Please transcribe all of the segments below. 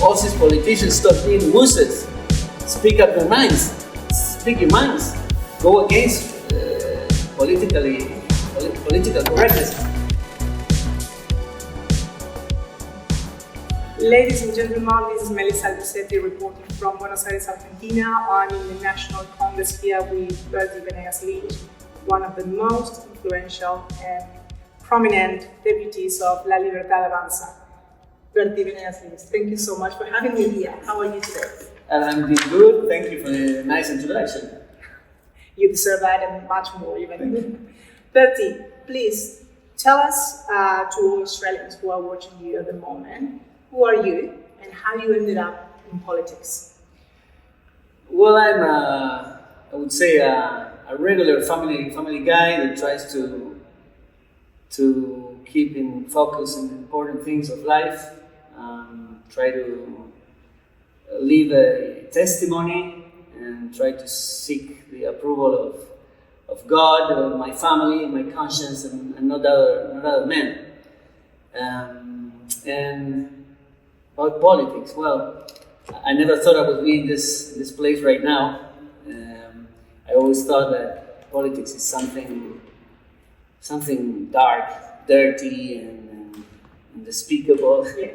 all these politicians stop being WUSSES. Speak up your minds. Speak your minds. Go against political correctness. Ladies and gentlemen, this is Melisa Albisetti reporting from Buenos Aires, Argentina. I'm in the National Congress here with Bertie Benegas Lynch, one of the most influential and prominent deputies of La Libertad Avanza. Bertie Benegas Lynch, thank you so much for having me here. How are you today? I'm doing good. Thank you for the nice introduction. You deserve that and much more even. Bertie, please tell us to all Australians who are watching you at the moment, who are you and how you ended up in politics? Well, I'm I would say a regular family guy that tries to keep in focus on the important things of life. Try to leave a testimony and try to seek the approval of God, of my family, my conscience, and not other men. And about politics, well, I never thought I would be in this place right now. I always thought that politics is something dark, dirty, and unspeakable. Yeah.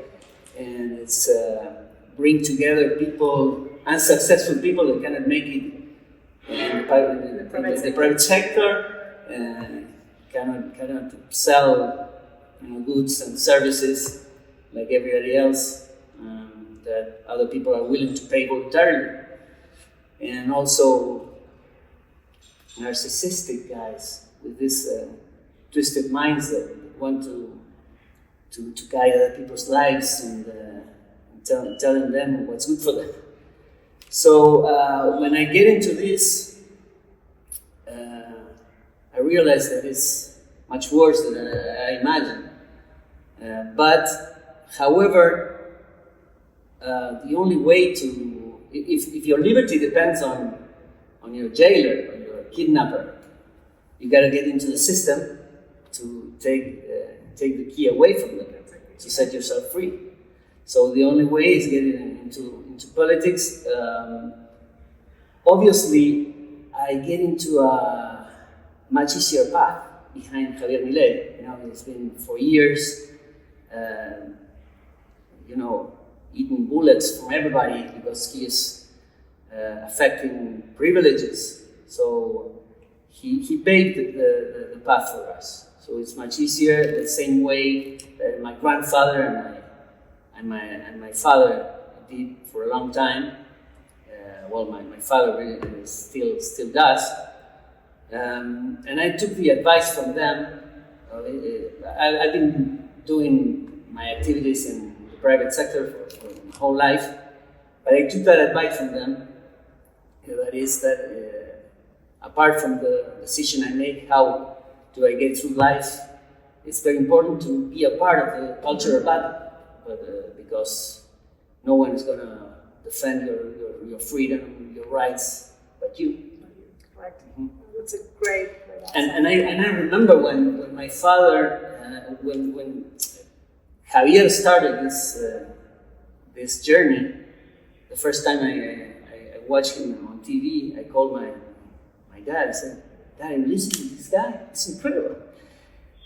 And it's bring together people, unsuccessful people that cannot make it in the private sector, cannot sell goods and services like everybody else that other people are willing to pay voluntarily, and also narcissistic guys with this twisted minds that want to guide other people's lives and telling them what's good for them. So when I get into this, I realize that it's much worse than I imagined. But however, the only way to, if your liberty depends on your jailer or your kidnapper, you got to get into the system to take the key away from them, to set yourself free. So the only way is getting into politics. Obviously, I get into a much easier path behind Javier Milei. It's been for years, eating bullets from everybody because he is affecting privileges. So he paved the path for us. So it's much easier, the same way that my grandfather and my father did for a long time. My father really still does. And I took the advice from them. I've been doing my activities in the private sector for my whole life, but I took that advice from them. That is that apart from the decision I make, how do I get through life, it's very important to be a part of the cultural battle, because no one is going to defend your freedom, your rights, but you. Right. Mm-hmm. That's a great and I remember when my father, when Javier started this journey, the first time I watched him on TV, I called my dad. I said, "Dad, listen to this guy. It's incredible."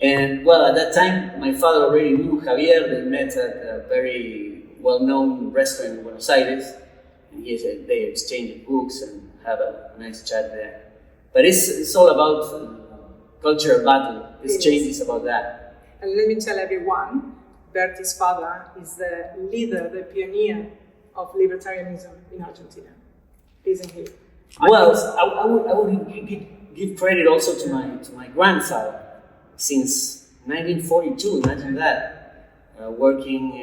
And well, at that time, my father already knew Javier. They met at a very well-known restaurant in Buenos Aires, and they exchanged books and have a nice chat there. But it's all about cultural battle. This change is about that. And let me tell everyone, Bertie's father is the leader, the pioneer of libertarianism in Argentina, isn't he? Well, I would give credit also to my grandfather. Since 1942, imagine that. Working,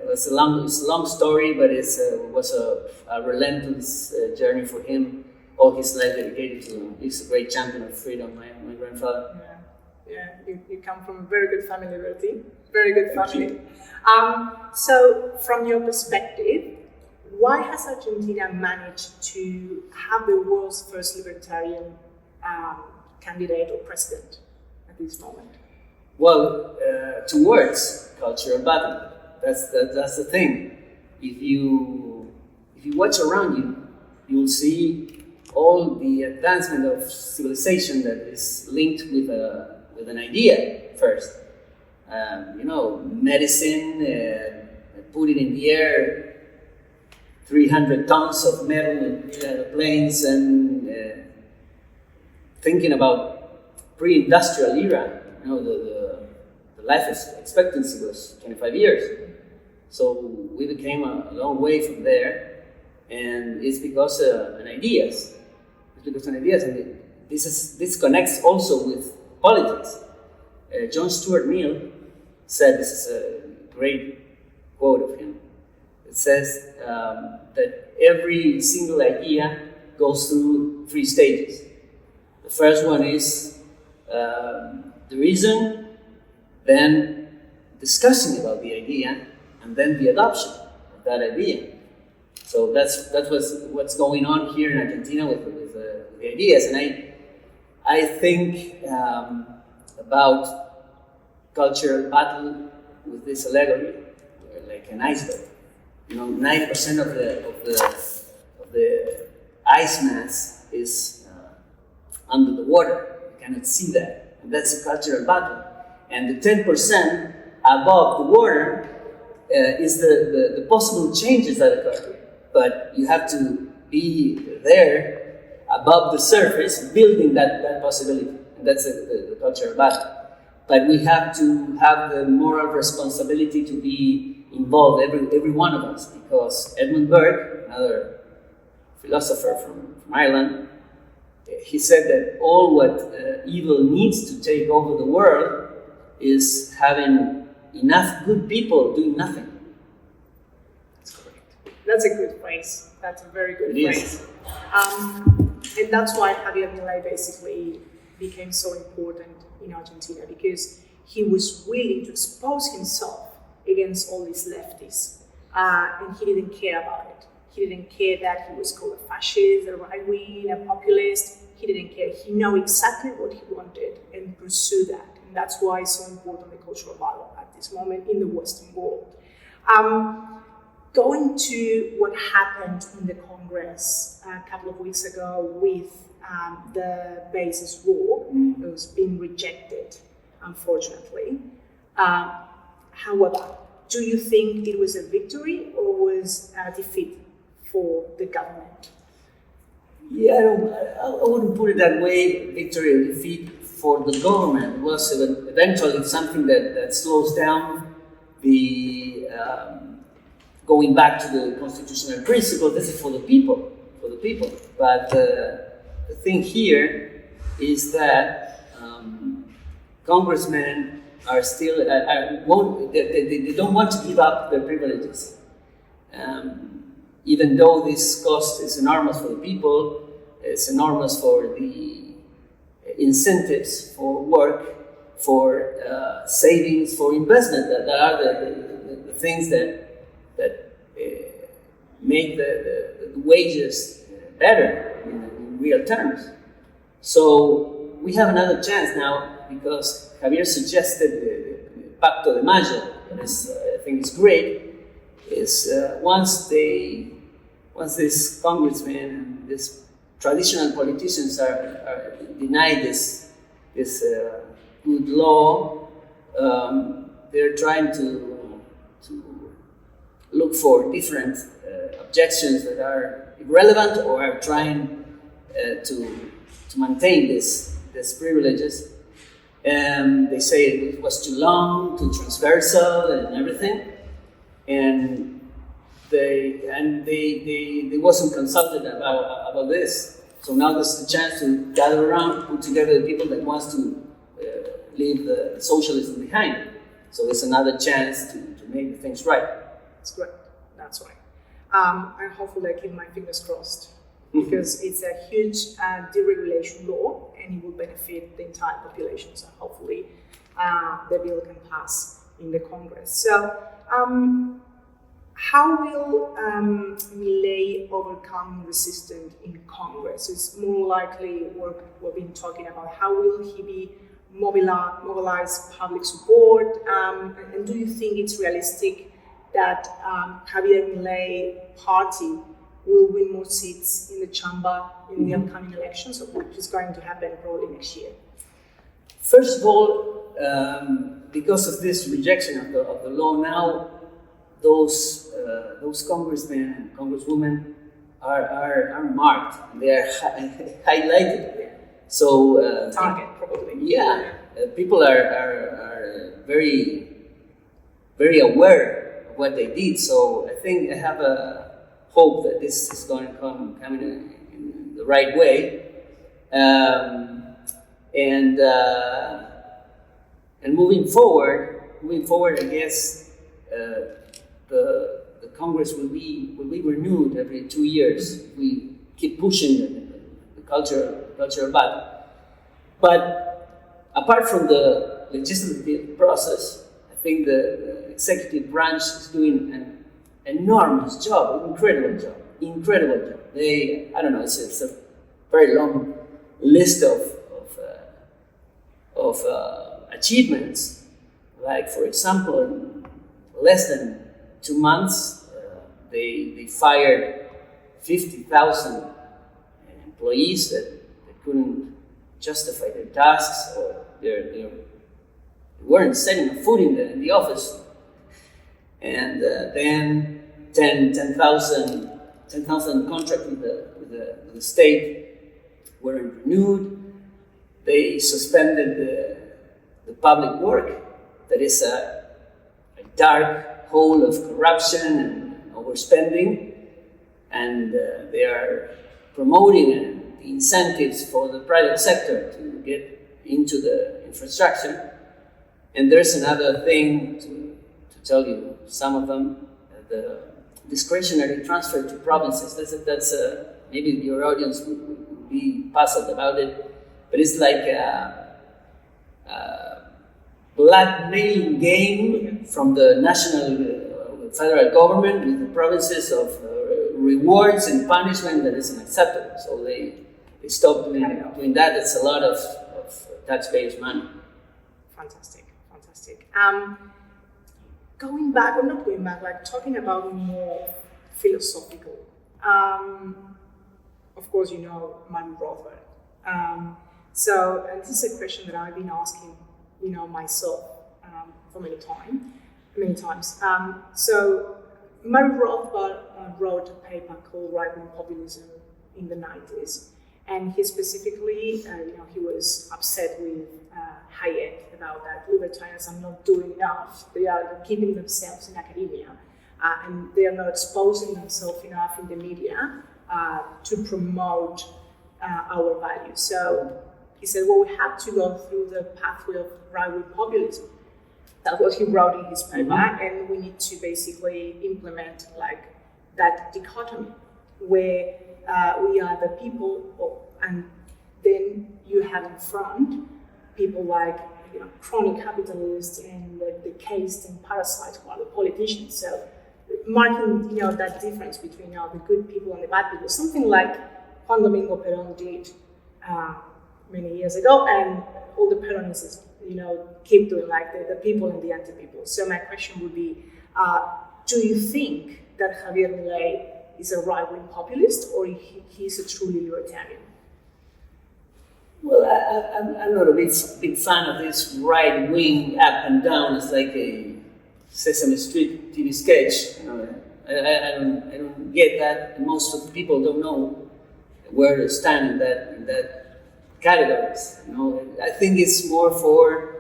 it's a long story, but it was a relentless journey for him. All his life dedicated to. He's a great champion of freedom, my grandfather. Yeah. You come from a very good family, Bertie. Very good family. So, from your perspective, why has Argentina managed to have the world's first libertarian candidate or president at this moment? Well, towards cultural battle. That's the thing. if you watch around you, you will see all the advancement of civilization that is linked with an idea first. Medicine, put it in the air, 300 tons of metal in planes, and thinking about pre-industrial era. The life expectancy was 25 years. So we became a long way from there, and it's because of ideas. It's because of ideas, and this connects also with politics. John Stuart Mill said, this is a great quote of him. It says that every single idea goes through 3 stages. The first one is the reason, then discussing about the idea, and then the adoption of that idea. So that was what's going on here in Argentina with the ideas. And I think about cultural battle with this allegory, like an iceberg. 90% of the ice mass is under the water. You cannot see that, and that's a cultural battle. And the 10% above the water is the possible changes that occur. But you have to be there above the surface, building that possibility, and that's the cultural battle. But we have to have the moral responsibility to be involved, every one of us, because Edmund Burke, another philosopher from Ireland, he said that all what evil needs to take over the world is having enough good people doing nothing. That's correct. That's a good phrase. That's a very good phrase. And that's why Javier Milei basically became so important in Argentina, because he was willing to expose himself against all these leftists, and he didn't care about it. He didn't care that he was called a fascist, a right-wing, a populist. He didn't care. He knew exactly what he wanted and pursued that. And that's why it's so important, the cultural battle at this moment in the Western world. Going to what happened in the Congress a couple of weeks ago with the basis law, it was being rejected, unfortunately. However, do you think it was a victory or was a defeat for the government? Yeah, I wouldn't put it that way, victory or defeat for the government. It was eventually something that slows down the going back to the constitutional principle. This is for the people. But the thing here is that congressmen are still they don't want to give up their privileges, even though this cost is enormous for the people. It's enormous for the incentives for work, for savings, for investment. That are the things that make the wages better in real terms. So we have another chance now, because Javier suggested the Pacto de Mayo, that is, I think is great, is once these congressmen and these traditional politicians are denied this good law, they're trying to look for different objections that are irrelevant, or are trying to maintain these privileges. And they say it was too long, too transversal, and everything. And they wasn't consulted about this. So now there's the chance to gather around, put together the people that wants to leave the socialism behind. So it's another chance to make things right. That's great. That's right. And hopefully I keep my fingers crossed, because it's a huge deregulation law, and it will benefit the entire population. So hopefully the bill can pass in the Congress. So how will Milei overcome resistance in Congress? It's more likely what we've been talking about. How will he be mobilize public support? And do you think it's realistic that Javier Milei party will win more seats in the chamber in the upcoming elections, which is going to happen probably next year? First of all, because of this rejection of the law, now those congressmen and congresswomen are marked, and they are highlighted. So target probably. Yeah, people are very, very aware of what they did. So I think I have a hope that this is going to come in the right way. And moving forward, I guess the Congress will be renewed every 2 years. We keep pushing the cultural battle. But apart from the legislative process, I think the executive branch is doing an enormous job, incredible job. I don't know, it's a very long list of achievements. Like, for example, in less than 2 months, they fired 50,000 employees that couldn't justify their tasks, or they weren't setting a foot in the office. And then 10,000 contracts with the state weren't renewed. They suspended the public work, that is a dark hole of corruption and overspending, and they are promoting the incentives for the private sector to get into the infrastructure. And there's another thing to tell you, some of them, the discretionary transfer to provinces. That's maybe your audience would be puzzled about it, but it's like a blackmailing game from the national federal government with the provinces of rewards and punishment that is unacceptable. So they stopped doing that. It's a lot of taxpayers' money. Fantastic. Going back, or not going back, like talking about more philosophical. Of course, you know Manu Rothbard. So, and this is a question that I've been asking, myself for many times. So, Manu Rothbard wrote a paper called Right-Wing Populism in the 90s, and he specifically, he was upset with Hayek about that libertarians are not doing enough. They are keeping themselves in academia, and they are not exposing themselves enough in the media to promote our values. So he said, well, we have to go through the pathway of right-wing populism. That's what he wrote in his paper, and we need to basically implement like that dichotomy where we are the people, and then you have in front people like chronic capitalists and the caste and parasites who are the politicians. So marking that difference between the good people and the bad people, something like Juan Domingo Perón did many years ago, and all the Peronists keep doing, like the people and the anti-people. So my question would be, do you think that Javier Milei is a right-wing populist, or he's a truly libertarian? Well, I'm not a big fan of this right-wing up and down. It's like a Sesame Street TV sketch. I don't get that. Most of the people don't know where to stand in that categories. I think it's more for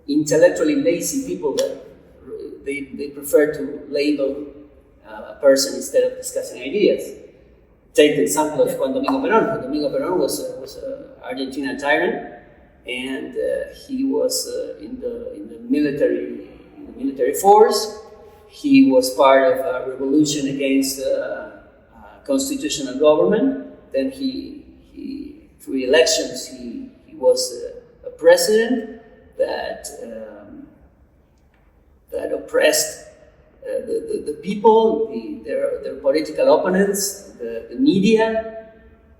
intellectually lazy people that they prefer to label a person instead of discussing ideas. Take the example of Juan Domingo Perón. Juan Domingo Perón was an Argentinian tyrant, and he was in the military force. He was part of a revolution against constitutional government. Then he through elections, he was a president that oppressed the people, their political opponents, the media,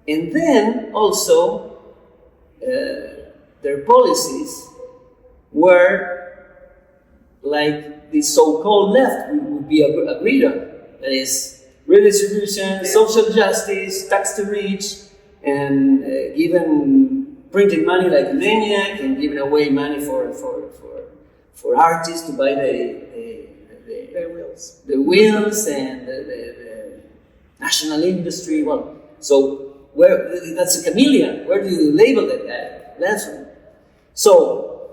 and then also their policies were like the so-called left would be agreed on. That is, redistribution, social justice, tax to rich, and printing money like a maniac, and giving away money for artists to buy the wheels and the national industry. Well, so that's a chameleon. Where do you label that guy? That's one. So,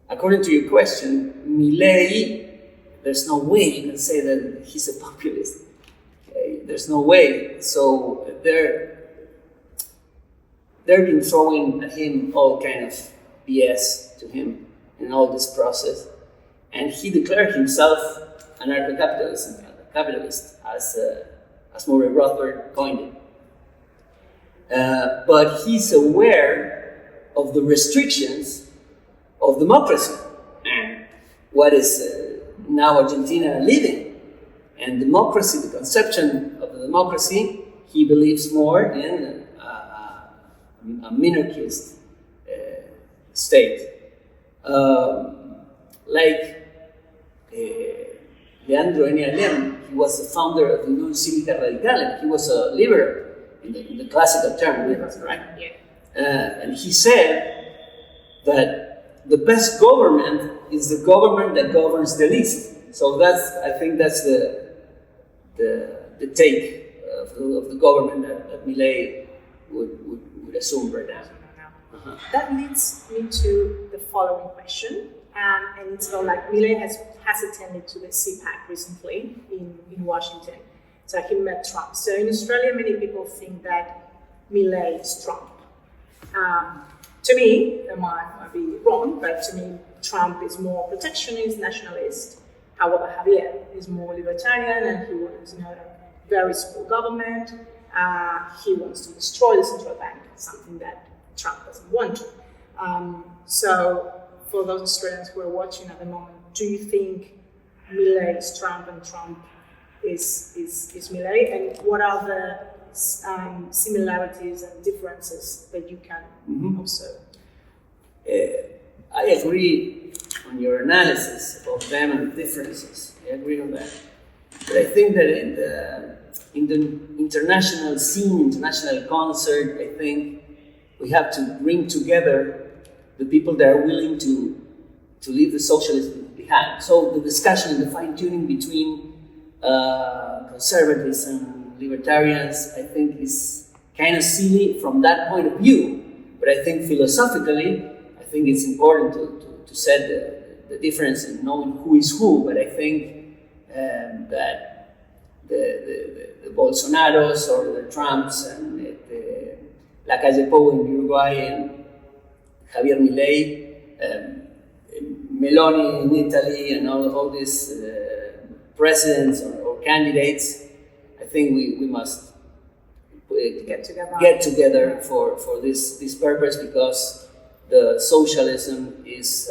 according to your question, Milei, there's no way you can say that he's a populist. Okay? There's no way. So they've been throwing at him all kind of BS to him in all this process, and he declared himself anarcho-capitalist, as Murray Rothbard coined it. But he's aware of the restrictions of democracy and what is now Argentina living. And democracy, the conception of the democracy, he believes more in a minarchist state. Leandro Enealem, he was the founder of the Unión Cívica Radical. He was a liberal in the classical term, right? Yeah. And he said that the best government is the government that governs the least. So I think that's the take of the government that Milei would assume right now. Uh-huh. That leads me to the following question, and it's like Milei has attended to the CPAC recently in Washington. So he met Trump. So in Australia, many people think that Milei is Trump. To me, I might be wrong, but to me, Trump is more protectionist, nationalist. However, Javier is more libertarian, and he wants a very small government. He wants to destroy the central bank, something that Trump doesn't want to. So for those Australians who are watching at the moment, do you think Milei is Trump and Trump is Milei? And what are the similarities and differences that you can observe? I agree on your analysis of them and the differences. I agree on that. But I think that in the international scene, international concert, I think we have to bring together the people that are willing to leave the socialism behind. So the discussion, the fine-tuning between conservatives and libertarians, I think is kind of silly from that point of view. But I think philosophically, I think it's important to set the difference in knowing who is who. But I think that the Bolsonaros or the Trumps and the La Calle Pou in Uruguay and Javier Milei, Meloni in Italy, and all these presidents or candidates, I think we must get together for this purpose, because the socialism is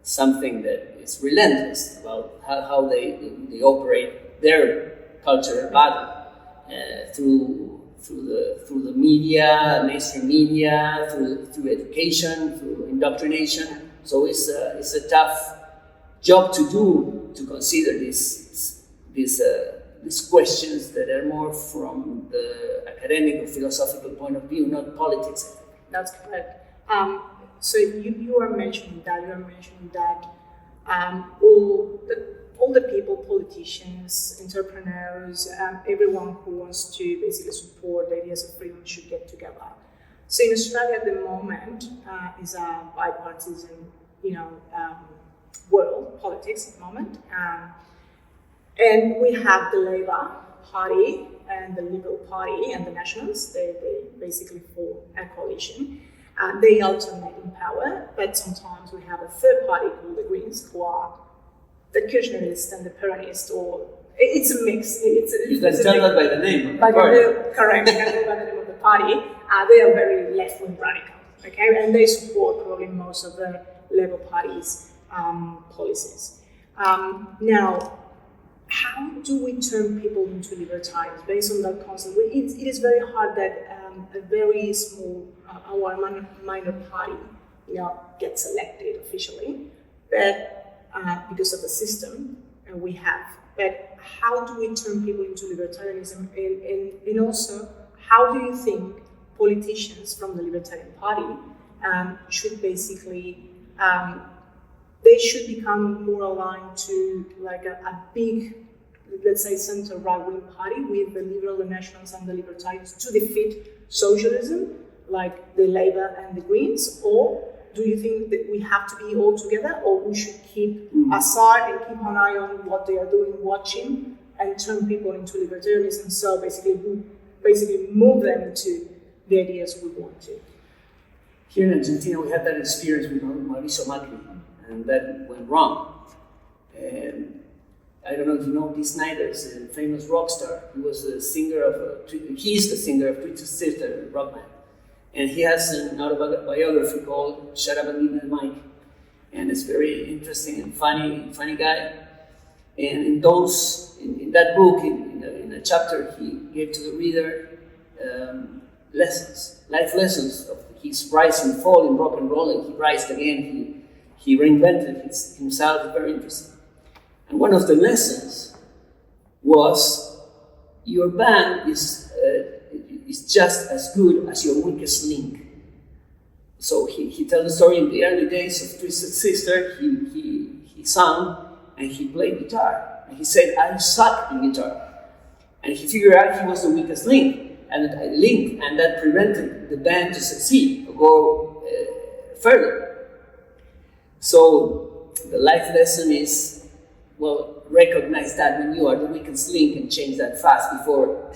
something that is relentless about how they operate their cultural battle through the media, mainstream media, through education, through indoctrination. So it's a tough job to do, to consider these questions that are more from the academic or philosophical point of view, not politics. That's correct. So you are mentioning that all the people, politicians, entrepreneurs, everyone who wants to basically support the ideas of freedom should get together. So in Australia at the moment is a bipartisan, world politics at the moment, and we have the Labor Party and the Liberal Party and the Nationals. They basically form a coalition. They alternate in power, but sometimes we have a third party called the Greens, who are the Kirchnerist and the Peronist, or it's a mix. You can tell that by the name of the party. Correct, you can tell by the name of the party. They are very left-wing radical, okay, and they support probably most of the Labour Party's policies. Now, how do we turn people into libertarians based on that concept? It is very hard that a very small, minor party, gets elected officially. but because of the system we have. But how do we turn people into libertarianism? And also, how do you think politicians from the Libertarian Party should basically, they should become more aligned to like a big, let's say, center right-wing party with the Liberal, the Nationals, and the Libertarians to defeat socialism, like the Labour and the Greens? Or do you think that we have to be all together, or we should keep aside and keep an eye on what they are doing, watching, and turn people into libertarianism? So basically move them to the ideas we want to. Here in Argentina, we had that experience with Mauricio Macri, and that went wrong. And I don't know if you know Dee Snider's a famous rock star. He was the singer of, he's the singer of Twisted Sister, rock band. And he has an autobiography called Shut Up and Give Me the Mic. And it's very interesting and funny guy. And in that book, in a chapter, he gave to the reader life lessons of his rise and fall in rock and roll, and he rised again. He reinvented himself. Very interesting. And one of the lessons was your band is just as good as your weakest link. So he tells the story in the early days of Twisted Sister. He sang and he played guitar. And he said, I suck in guitar. And he figured out he was the weakest link, and that prevented the band to succeed, to go further. So the life lesson is, well, recognize that when you are the weakest link and change that fast before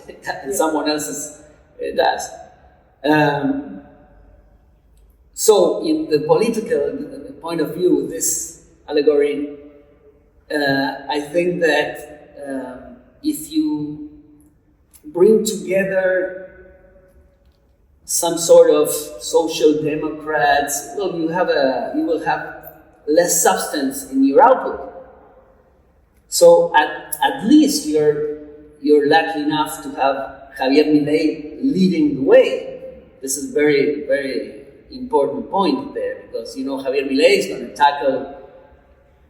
someone else does. So in the political point of view, this allegory, I think that if you bring together some sort of social democrats, well, you will have less substance in your output. So at least you're lucky enough to have Javier Milei leading the way. This is a very, very important point there, because Javier Milei is going to tackle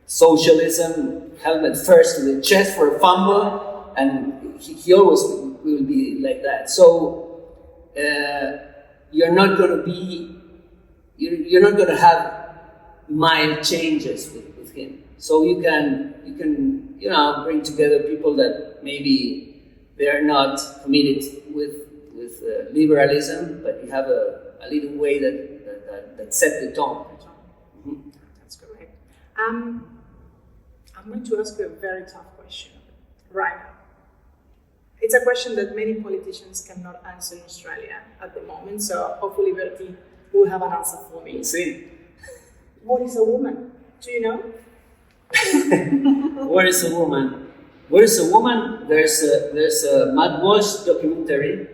socialism, helmet first to the chest for a fumble, and he always will be like that. So you're not going to have mild changes with him. So you can bring together people that maybe they're not committed with liberalism, but you have a little way that set the tone. Mm-hmm. That's correct. I'm going to ask you a very tough question right now. It's a question that many politicians cannot answer in Australia at the moment, so hopefully Bertie will have an answer for me. See. What is a woman? Do you know? What is a woman? What is a woman? There's a Matt Walsh documentary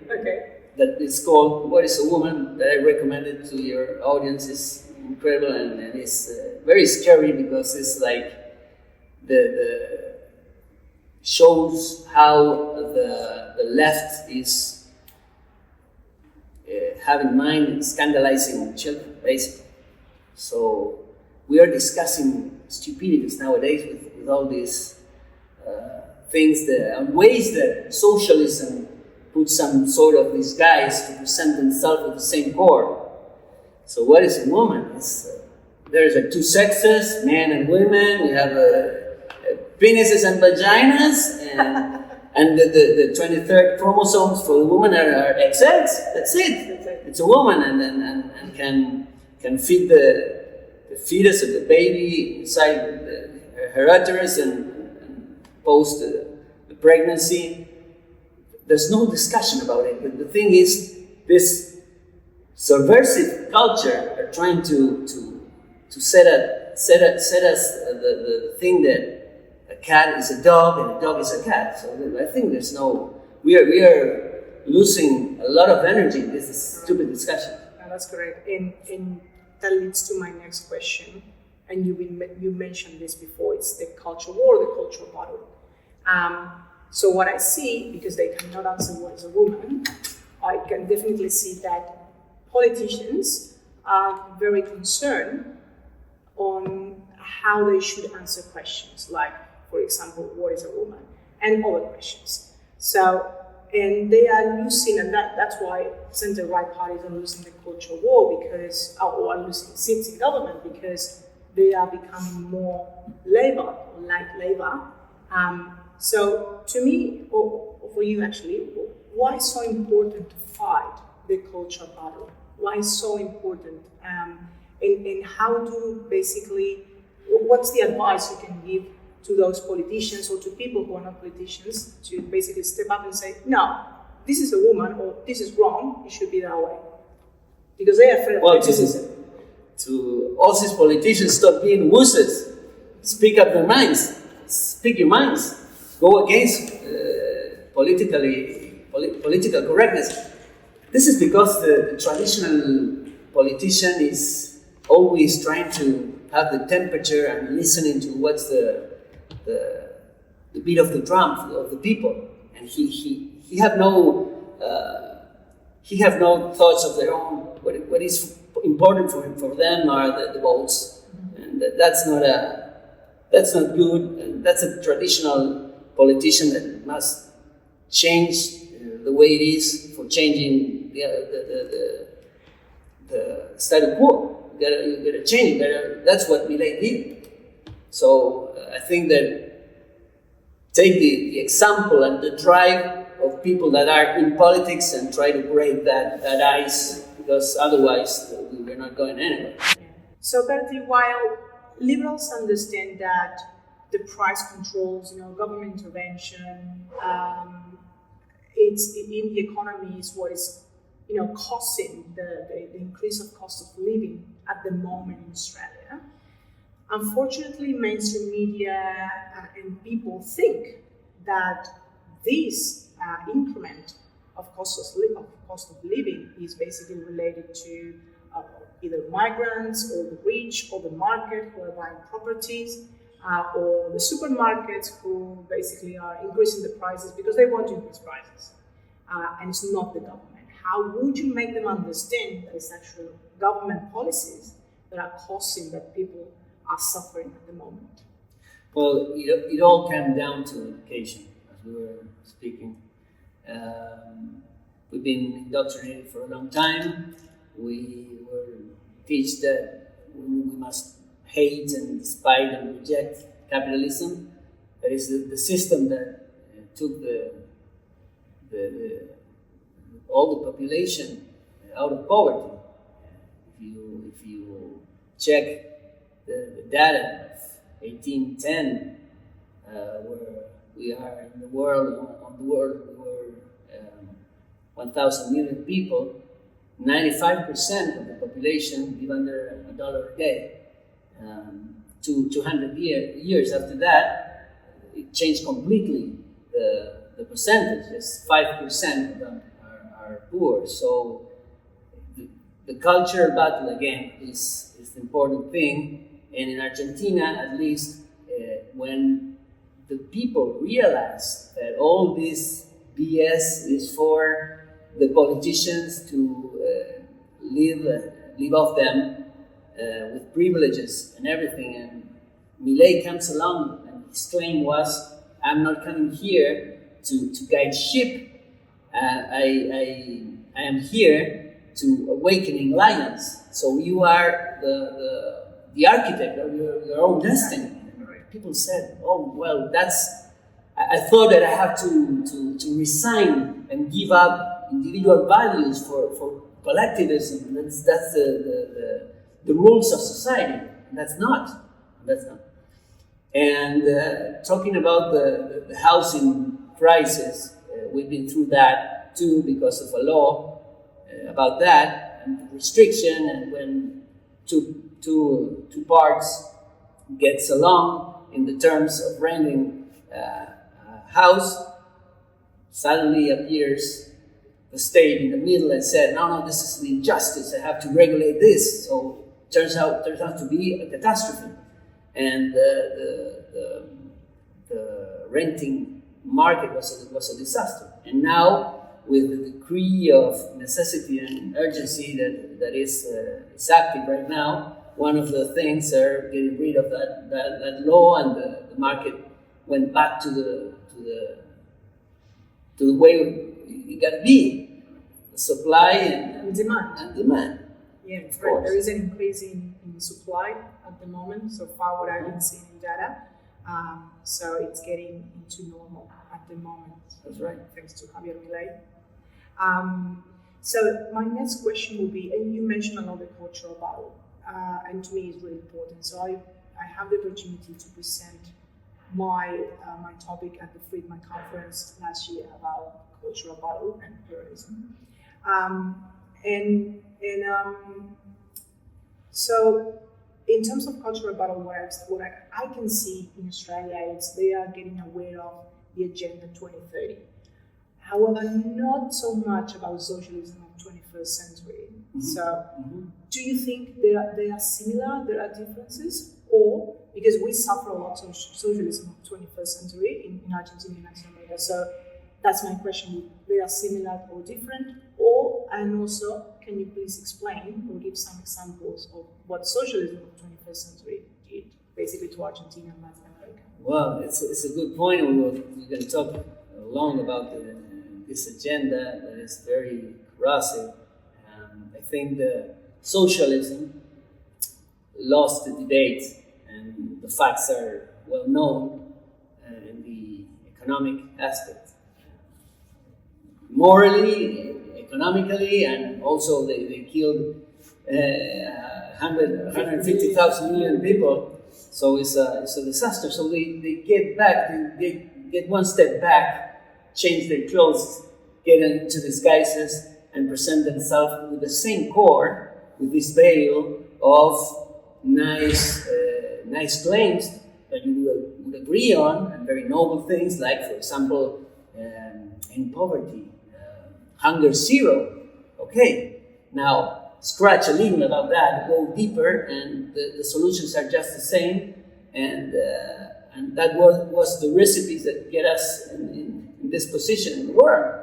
that is called "What is a Woman?" that I recommended to your audience. It's incredible and it's very scary, because it's like the shows how the left is have in mind scandalizing children, basically. So we are discussing stupidities nowadays with all these things and ways that socialism puts some sort of these guys to present themselves with the same core. So what is a woman? There's two sexes, men and women. We have penises and vaginas, and the 23rd chromosomes for the woman are XX. That's it. It's a woman, and can feed the fetus of the baby inside her uterus and post the pregnancy. There's no discussion about it. But the thing is, this subversive culture are trying to set us the thing that a cat is a dog and a dog is a cat. So I think we are losing a lot of energy in this stupid discussion. No, that's correct. And that leads to my next question. And you mentioned this before. It's the culture war, the cultural battle. So what I see, because they cannot answer what is a woman, I can definitely see that politicians are very concerned on how they should answer questions like, for example, what is a woman, and other questions. So, and they are losing, and that's why center-right parties are losing the cultural war because, or are losing seats in government because they are becoming more Labour, or like Labour. So to me, or for you actually, why is so important to fight the cultural battle? Why is so important? And how do basically, what's the advice you can give to those politicians or to people who are not politicians to basically step up and say, no, this is a woman, or this is wrong, it should be that way? Because they are afraid of criticism. To all these politicians, stop being WUSSES. Speak up their minds. Speak your minds. Go against political correctness. This is because the traditional politician is always trying to have the temperature and listening to what's the beat of the drum of the people, and he have no thoughts of their own. What is important for them are the votes, and that's not good. And that's a traditional politician that must change the way it is for changing the status quo. You gotta change it. That's what Milei did. So I think that take the example and the drive of people that are in politics and try to break that ice, because otherwise we're not going anywhere. So Bertie, while liberals understand that the price controls, government intervention, it's in the economy is what is, causing the increase of cost of living at the moment in Australia. Unfortunately, mainstream media and people think that this increment of cost of living is basically related to either migrants or the rich or the market who are buying properties, or the supermarkets who basically are increasing the prices because they want to increase prices, and it's not the government. How would you make them understand that it's actually government policies that are causing that people are suffering at the moment? Well, it all came down to education, as we were speaking. We've been indoctrinated for a long time. We were taught that we must hate and despise and reject capitalism. That is the system that took all the population out of poverty. If you check the data of 1810, where we are in the world, we were 1,000 million people, 95% of the population live under $1 a day. 200 years after that, it changed completely. The percentage is 5% of them are poor. So the cultural battle again is the important thing. And in Argentina, at least, when the people realize that all this BS is for the politicians to live off them with privileges and everything, and Milei comes along and his claim was, I'm not coming here to guide sheep, I am here to awakening lions. So you are the architect of your own destiny. People said, oh, well, I thought that I have to resign and give up individual values for collectivism. That's the rules of society. That's not. And talking about the housing crisis, we've been through that too because of a law about that and restriction. And when two parts gets along in the terms of renting a house, suddenly appears the state in the middle and said, no, this is an injustice. I have to regulate this. So turns out to be a catastrophe, and the renting market was a disaster. And now, with the decree of necessity and urgency that is active right now, one of the things are getting rid of that law, and the market went back to the way it got to be, the supply and demand. Yeah, right. There is an increase in supply at the moment, so far what I've been seeing in data. So it's getting into normal at the moment. That's right. Thanks to Javier Milei. So my next question will be, and you mentioned another cultural battle, and to me it's really important. So I have the opportunity to present my topic at the Friedman conference last year about cultural battle and pluralism. So in terms of cultural battle, what I can see in Australia is they are getting aware of the Agenda 2030. However, not so much about socialism of 21st century. Mm-hmm. So do you think they are similar, there are differences? Or, because we suffer a lot of socialism of 21st century in Argentina and Latin America, so that's my question. They are similar or different? And also, can you please explain or give some examples of what socialism of 21st century did, basically to Argentina and Latin America? Well, it's a good point. We're going to talk long about this agenda that is very corrosive. I think the socialism lost the debate, and the facts are well known in the economic aspect. Morally, economically, and also they killed 150,000 million people. So it's a disaster. So they get back, they get one step back, change their clothes, get into disguises, and present themselves with the same core, with this veil of nice claims that you would agree on, and very noble things like, for example, in poverty, hunger zero. Okay, now scratch a little about that, go deeper, and the solutions are just the same, and that was the recipes that get us in this position in the world.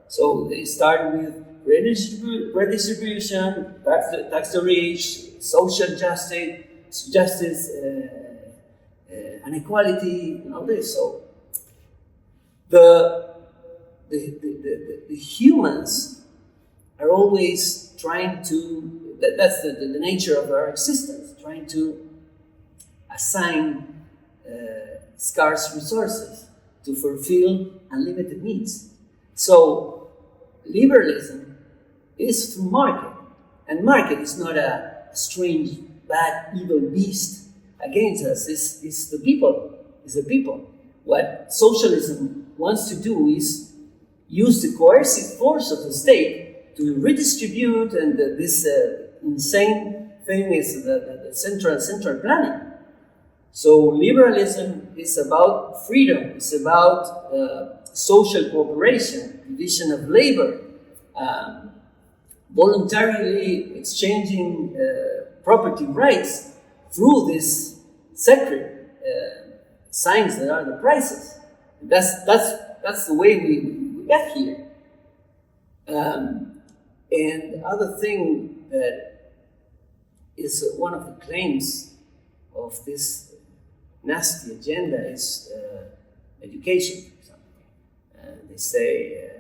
So they started with redistribution, tax the rich, social justice, and equality, and all this. So the humans are always trying to, that's the nature of our existence, trying to assign scarce resources to fulfill unlimited needs. So liberalism is through market, and market is not a strange, bad, evil beast against us. It's the people. It's the people. What socialism wants to do is use the coercive force of the state to redistribute, and this insane thing is the central planning. So liberalism is about freedom. It's about social cooperation, division of labor, voluntarily exchanging property rights through this sacred signs that are the prices. That's the way we got here. And other thing that is one of the claims of this nasty agenda is education, for example. They say,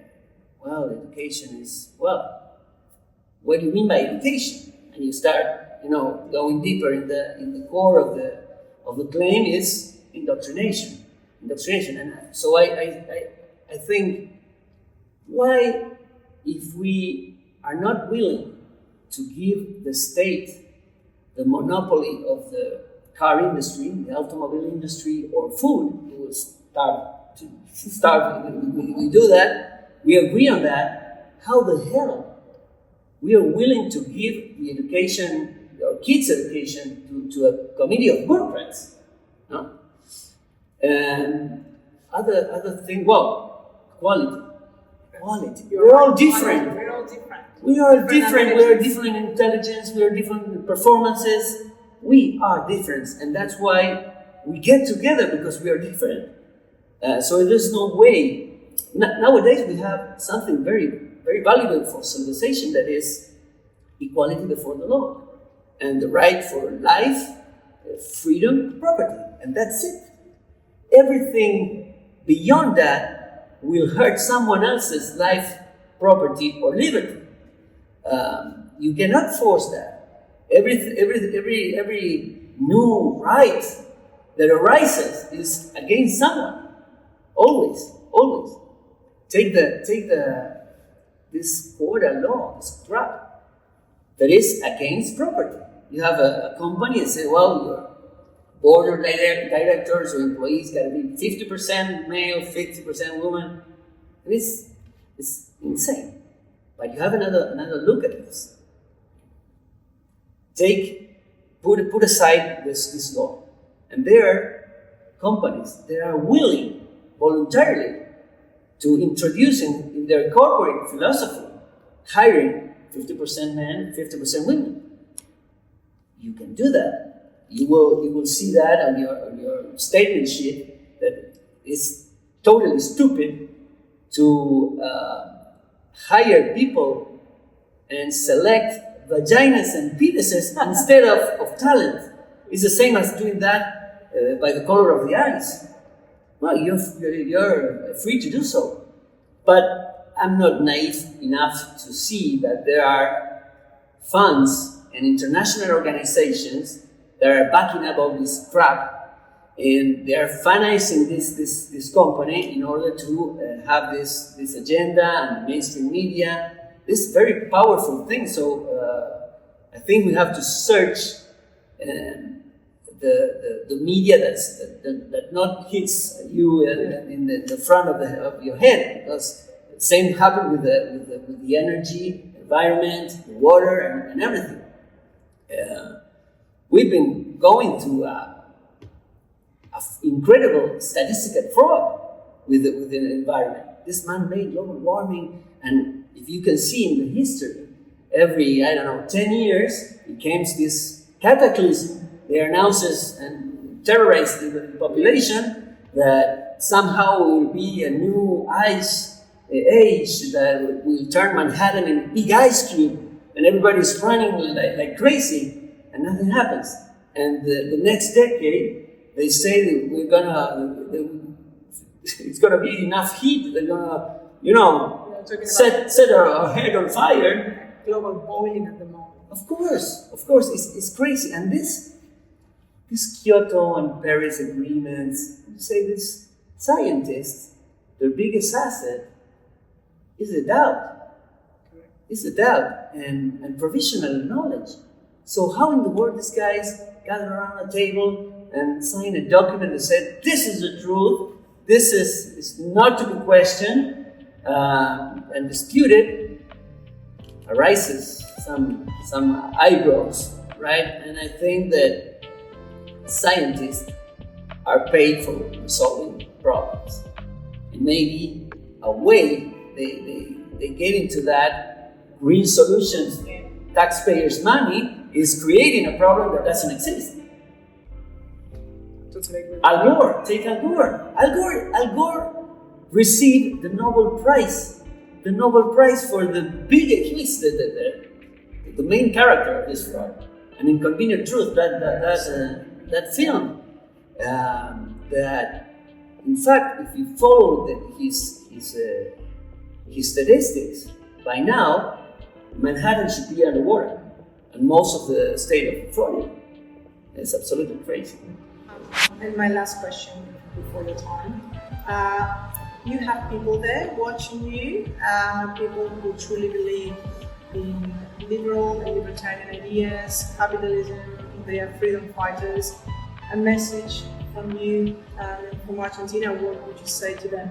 well, education is, well, what do you mean by education? And you start, going deeper in the core of the claim is indoctrination. And so I think, why, if we are not willing to give the state the monopoly of the car industry, the automobile industry, or food, we will starve. We do that. We agree on that. How the hell we are willing to give the education, our kids' education, to a committee of bureaucrats? No. And other thing. Well, quality. We're all different. We are different in intelligence. We are different in performances. We are different, and that's why we get together, because we are different. So there's no way. Nowadays we have something very, very valuable for civilization, that is equality before the law. and the right for life, freedom, property, and that's it. Everything beyond that will hurt someone else's life, property, or liberty. You cannot force that. Every new right that arises is against someone. Always. Take this quota law, this crap, that is against property. You have a company and say, well, your board of directors or employees got to be 50% male, 50% woman. And it's insane. But you have another look at this. Put aside this law. And there are companies that are willing voluntarily to introduce in their corporate philosophy hiring 50% men, 50% women. You can do that. You will see that on your statement sheet that it's totally stupid to hire people and select vaginas and penises instead of talent. It's the same as doing that by the color of the eyes. Well, you're free to do so. But I'm not naive enough to see that there are funds and international organizations that are backing up all this crap, and they are financing this company in order to have this agenda and the mainstream media. This is very powerful thing. So I think we have to search the media that not hits you in the front of your head, because the same happened with the energy, environment, the water, and everything. We've been going through a incredible statistical fraud with the environment. This man-made global warming, and if you can see in the history, every 10 years it comes this cataclysm. They announces and terrorize the population that somehow will be a new ice age that will turn Manhattan into big ice cube, and everybody's running like crazy, and nothing happens. And the next decade, they say that it's gonna be enough heat. They're gonna, set our head on fire. Global boiling at the moment. Of course, it's crazy. And this Kyoto and Paris agreements, you say this scientists, their biggest asset is the doubt. It's the doubt and provisional knowledge. So how in the world these guys gather around a table and sign a document that said, this is the truth, this is not to be questioned and disputed, arises some eyebrows, right? And I think that scientists are paid for solving problems. And maybe a way they get into that green solutions, taxpayers' money, is creating a problem that doesn't exist. Al Gore, take Al Gore. Al Gore received the Nobel Prize. The Nobel Prize for the biggest, he's the main character of this fraud. An Inconvenient Truth, that film, that in fact, if you follow his statistics, by now Manhattan should be underwater, and most of the state of Florida. It's absolutely crazy. And my last question before your time. You have people there watching you, people who truly believe in liberal and libertarian ideas, capitalism, they are freedom fighters. A message from you from Argentina, what would you say to them?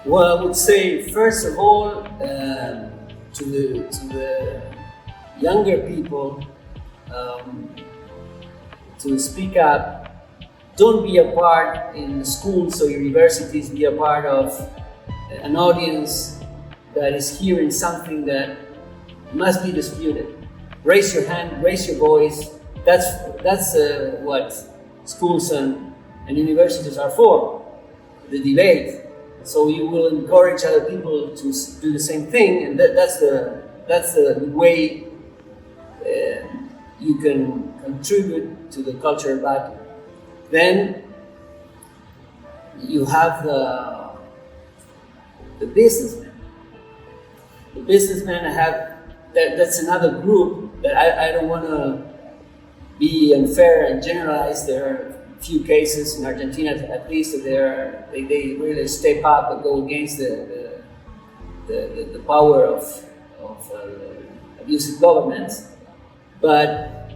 Well, I would say, first of all, to the younger people, to speak up. Don't be a part in schools or universities, be a part of an audience that is hearing something that must be disputed. Raise your hand, raise your voice. That's what schools and universities are for, the debate. So you will encourage other people to do the same thing, and that's the way you can contribute to the cultural battle. Then you have the businessmen. The businessmen that's another group that I don't want to be unfair and generalize. There are a few cases in Argentina, at least, that they really step up and go against the power of abusive governments. But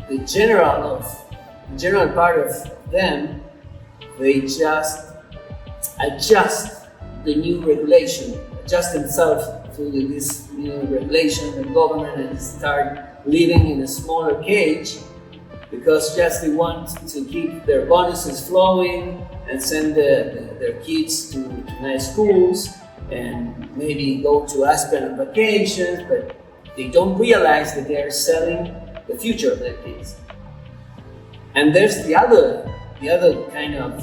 the general part of them, they just adjust the new regulation, adjust themselves to this new regulation and government, and start living in a smaller cage, because just they want to keep their bonuses flowing and send their kids to nice schools and maybe go to Aspen on vacations, but they don't realize that they are selling the future of their kids. And there's the other kind of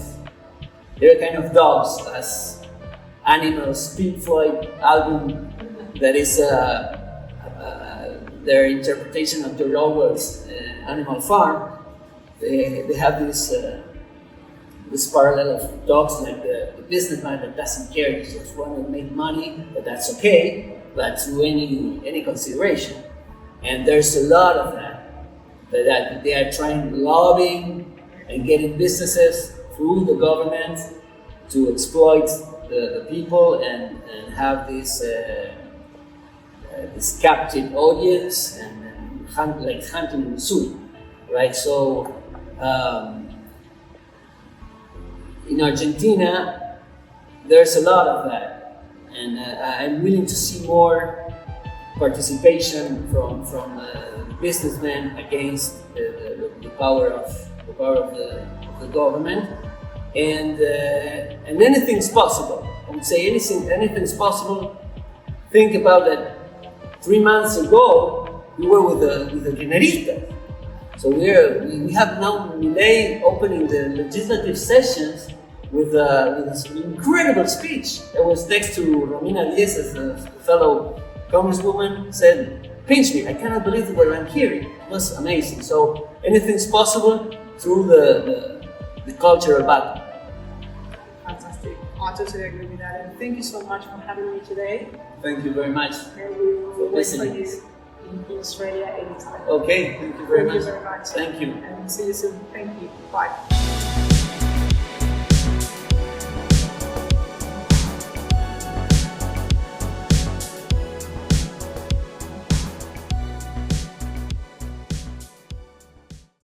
dogs, as Animals, Pink Floyd album, that is their interpretation of George Orwell's Animal Farm. They have this parallel of dogs, like the businessman that doesn't care, he just wants to make money, but that's okay, but through any consideration. And there's a lot of that they are trying, lobbying and getting businesses through the government to exploit the people and have this captive audience and hunting in the zoo, right? So in Argentina, there's a lot of that, and I'm willing to see more participation from businessmen against the power of the government, and anything's possible. I would say anything's possible. Think about that. 3 months ago, we were with the Guineristas. So we have now Milei opening the legislative sessions with this incredible speech that was next to Romina Diez, as a fellow congresswoman, said, "Pinch me, I cannot believe what I'm hearing." It was amazing. So anything's possible through the cultural battle. Fantastic. I totally agree with that. And thank you so much for having me today. Thank you very much. And we will wait for listening. you in Australia anytime. Okay, thank you very much. Thank you very much. Thank you. And see you soon. Thank you. Bye.